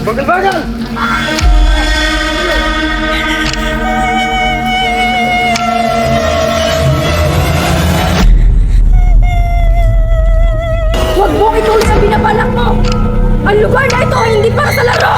Bagal-bagal! Huwag mong ituloy ang binabalak mo! Ang lugar na ito ay hindi para sa laro!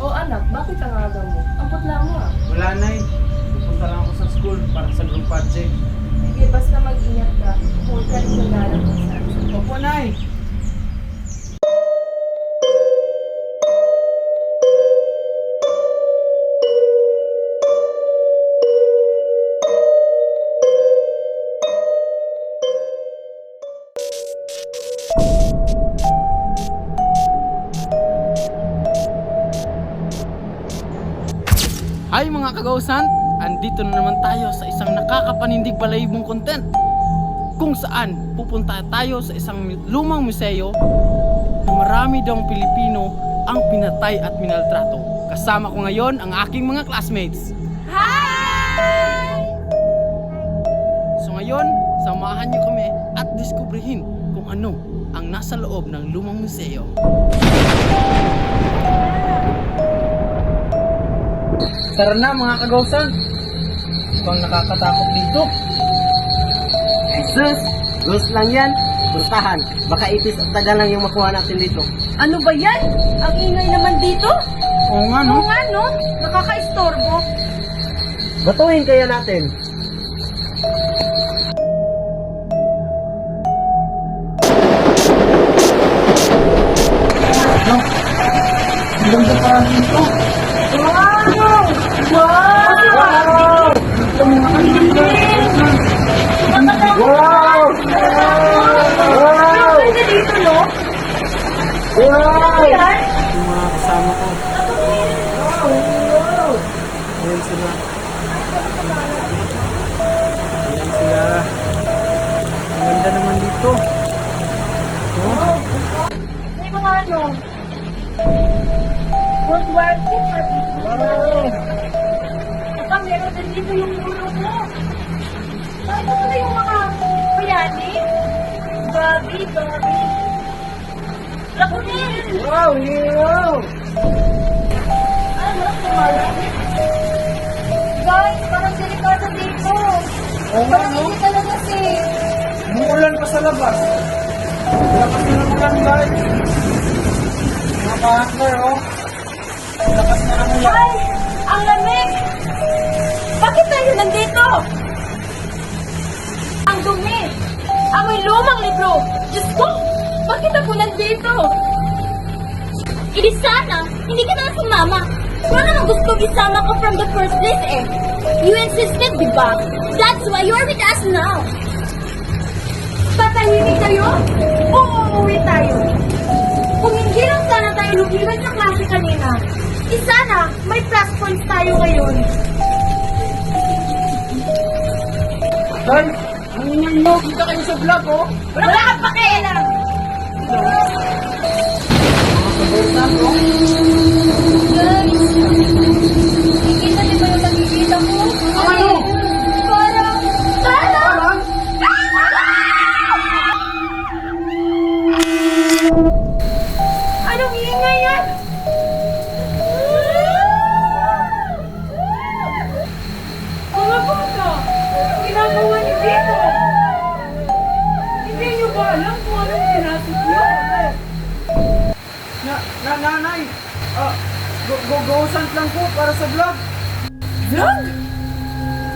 Oh anak, bakit ang aga mo? Ang putla mo ah. Wala, Nay. Pupunta lang ako sa school para sa group project. Sige, basta mag-ingat ka. Huwag ka rin nagalang kung saan. Opo, Nay. Hi mga kagausan! Andito na naman tayo sa isang nakakapanindig balayibong content kung saan pupunta tayo sa isang lumang museo na marami daw Pilipino ang pinatay at minaltrato. Kasama ko ngayon ang aking mga classmates. Hi! So ngayon, samahan niyo kami at diskubrihin kung ano ang nasa loob ng lumang museo. Tara na mga kagawsan. Ibang nakakatakot dito. Sus, ghost lang yan. Puntahan. Baka ipis at taga lang yung makuha natin dito. Ano ba yan? Ang ingay naman dito? Oo nga, no? Oo nga no? Nakaka-istorbo. Batuhin kaya natin. Ang ganda pa dito. Wow! Wow! Dito, no? Wow! Yan? Yung mga kasama ko. Ayan sila. Ayan sila. Ang ganda naman dito. Oh. May mga ano? World War II pa dito. Wow! Saka meron din dito yung ulo mo. Bakit na yung mga bayani? Gabi. Lakunin! Wow! Wow! Ano? Kumalang? Guys, parang delikado dito. Oo nga, Parang no? hindi talaga safe. Umuulan pa sa labas. Lakas na ng ulan, guys. Mga partner, oh. Lakas na ng ulan. Ay! Ang lamig! Bakit tayo nandito? Ang dumi! Amoy lumang libro! Diyos ko! Bakit ako nandito? Hindi sana! Hindi ka na sumama! Kung naman gusto isama ko from the first place eh! You insisted, di ba? That's why you're with us now! Tatahimik kayo o uuwi tayo? Kung hindi lang sana tayo lumiban sa klase kanina, sana may plus points tayo ngayon. Day, ang ingay mo. Kita kayo sa vlog, oh. Wala kang pakialam! Guys, nakikita niyo ba yung nakikita ko? Ano? Parang... Parang? Anong ingay yan? Mga bata, anong ginagawa niyo dito? Hindi niyo ba alam kung anong pinasok niyo? Nanay, go-sant lang po para sa vlog. Vlog?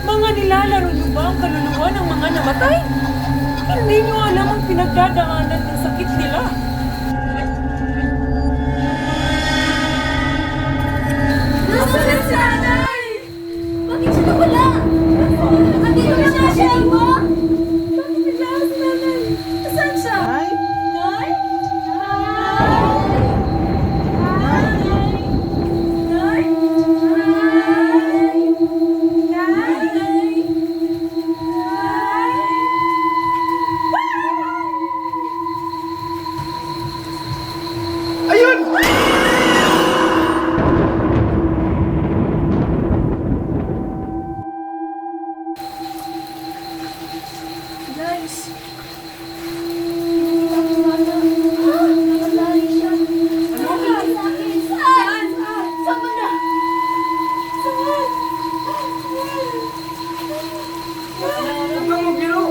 Mga nilalaro niyo ba ang kaluluwa ng mga namatay? Hindi niyo alam ang pinagdadaanan ng sakit nila. Nasaan na si nanay? Bakit siya nawala? Andito na nga siya, mo? Bakit bigla si nanay? Nasaan siya? Nay? Nay? Ayun! Guys. Nawala rin siya. Saan? Saan mo na? Huwag kang magbiro.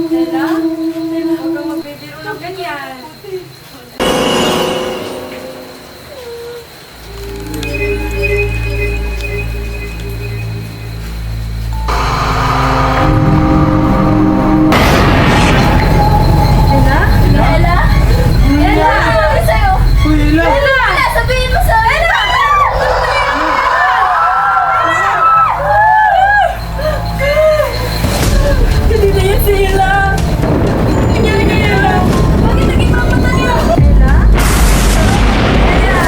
Tela? Huwag kang magbibiro ng ganyan. Ella? Ella? Ella? Sabi sa'yo! Uy, Ila! Ella! Sabihin mo sa Ella! Hindi na yan si Ella. Nangyari kay Ella. Bakit naging mamata niyo? Ella? Ella?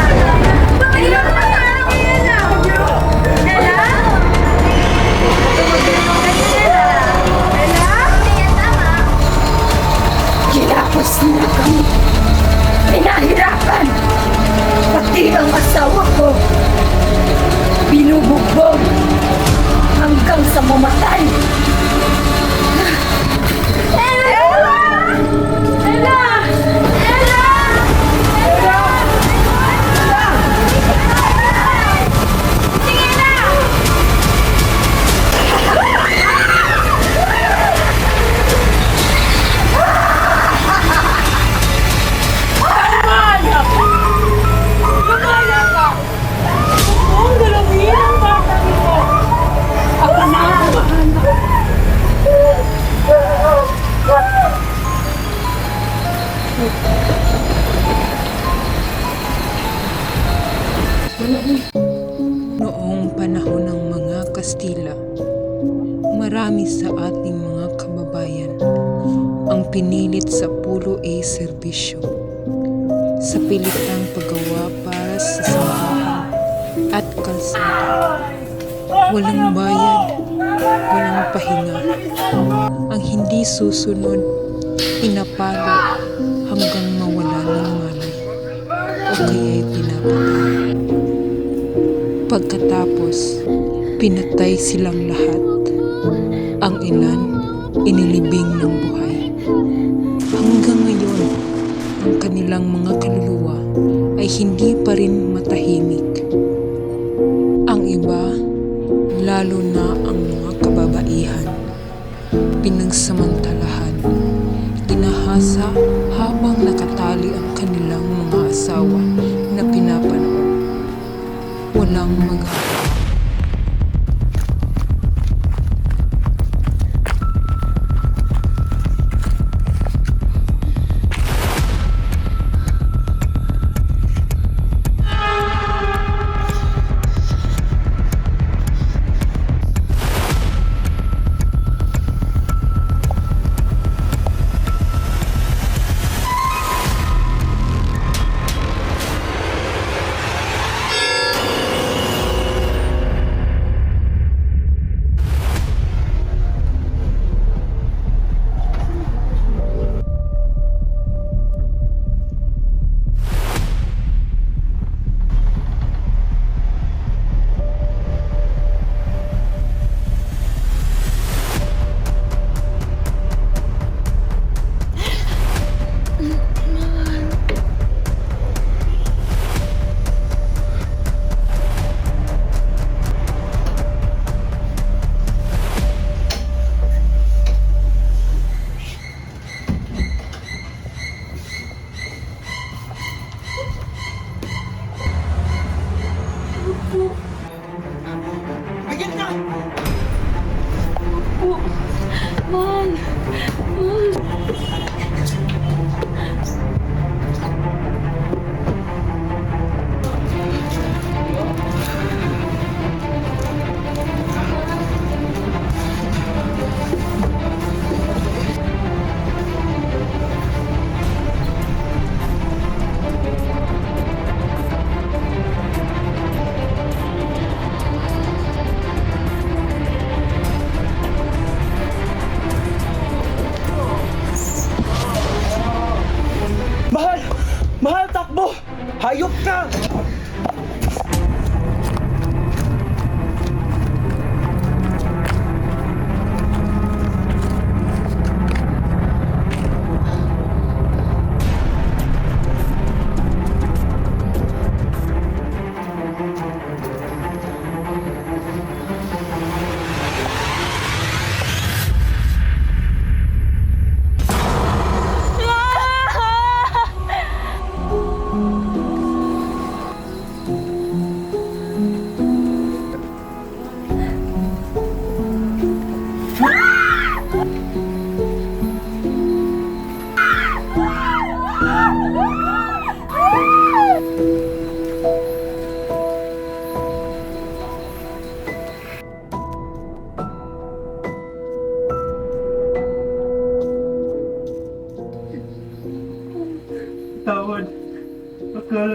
Bakit naging mamata kay Ella? Ella? Ella? Ella? Hindi yan tama. Ginapos nila kami. Pinahirapan. Pati ang asawa ko. Binubugbog. Hanggang sa mamatay. Ella! Ella! Ella! Sige na! Lumaya ka! Huwag galawin ang bata nito. Ako na ang bahala. Noong panahon ng mga Kastila, marami sa ating mga kababayan ang pinilit sa pulo A serbisyo sa pilitang paggawa para sa sambahan at kalsada. Walang bayad, walang pahinga. Ang hindi susunod, pinapalo hanggang mawala ng malay o kaya'y pinapatay. Pagkatapos, pinatay silang lahat. Ang ilan, inilibing ng buhay. Hanggang ngayon, ang kanilang mga kaluluwa ay hindi pa rin matahimik. Ang iba, lalo na ang mga kababaihan, pinagsamantalahan, ginahasa habang nakatali ang kanilang mga asawa na pinapanood. Walang magagawa.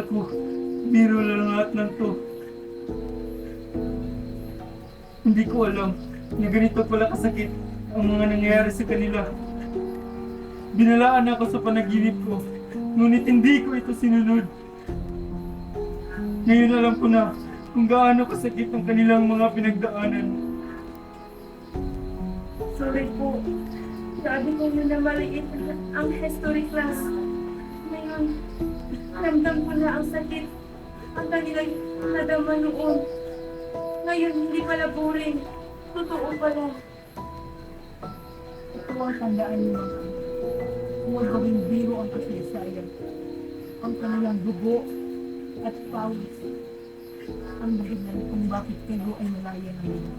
ko, biro lang lahat ng to. Hindi ko alam na ganito pala kasakit ang mga nangyayari sa kanila. Binalaan ako sa panaginip ko, ngunit hindi ko ito sinunod. Ngayon alam ko na kung gaano kasakit ang kanilang mga pinagdaanan. Sorry po. Sabi ko na maliit ang history class. Ngayon, ramdam ko na ang sakit. Ang kanilang nadama noon. Ngayon, hindi pala boring. Totoo pala. Ito ang tandaan niyo. Huwag gawing biro ang kasaysayan. Ang kanilang dugo at pawis ang dahilan kung bakit kayo ay malaya ngayon.